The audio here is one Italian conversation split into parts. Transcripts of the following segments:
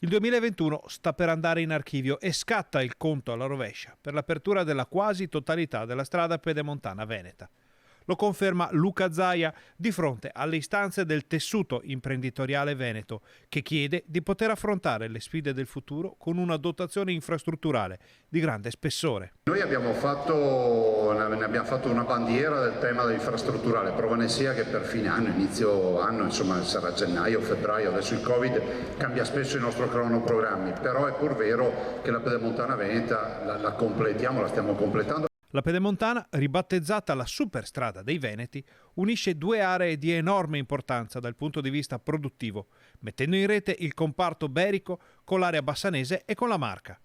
Il 2021 sta per andare in archivio e scatta il conto alla rovescia per l'apertura della quasi totalità della strada pedemontana veneta. Lo conferma Luca Zaia di fronte alle istanze del tessuto imprenditoriale veneto, che chiede di poter affrontare le sfide del futuro con una dotazione infrastrutturale di grande spessore. Noi ne abbiamo fatto una bandiera del tema dell'infrastrutturale, prova ne sia che per fine anno, inizio anno, insomma sarà gennaio, febbraio, adesso il Covid cambia spesso i nostri cronoprogrammi, però è pur vero che la pedemontana veneta la completiamo, la stiamo completando. La pedemontana, ribattezzata la Superstrada dei Veneti, unisce due aree di enorme importanza dal punto di vista produttivo, mettendo in rete il comparto berico con l'area bassanese e con la Marca.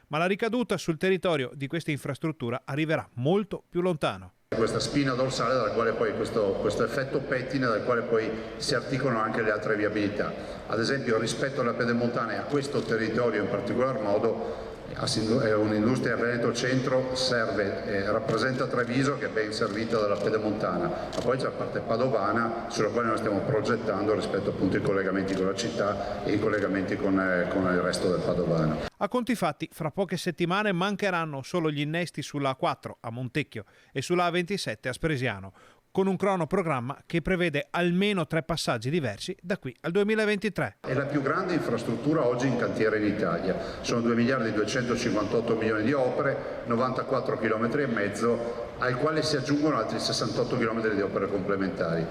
Ma la ricaduta sul territorio di questa infrastruttura arriverà molto più lontano. Questa spina dorsale dalla quale poi questo effetto pettine dal quale poi si articolano anche le altre viabilità. Ad esempio rispetto alla pedemontana e a questo territorio in particolar modo un'industria Veneto Centro rappresenta Treviso, che è ben servita dalla pedemontana, ma poi c'è la parte padovana sulla quale noi stiamo progettando rispetto appunto ai collegamenti con la città e i collegamenti con il resto del padovano. A conti fatti, fra poche settimane mancheranno solo gli innesti sulla A4 a Montecchio e sulla A27 a Spresiano, con un cronoprogramma che prevede almeno 3 passaggi diversi da qui al 2023. È la più grande infrastruttura oggi in cantiere in Italia. Sono 2 miliardi e 258 milioni di opere, 94 km e mezzo, al quale si aggiungono altri 68 km di opere complementari.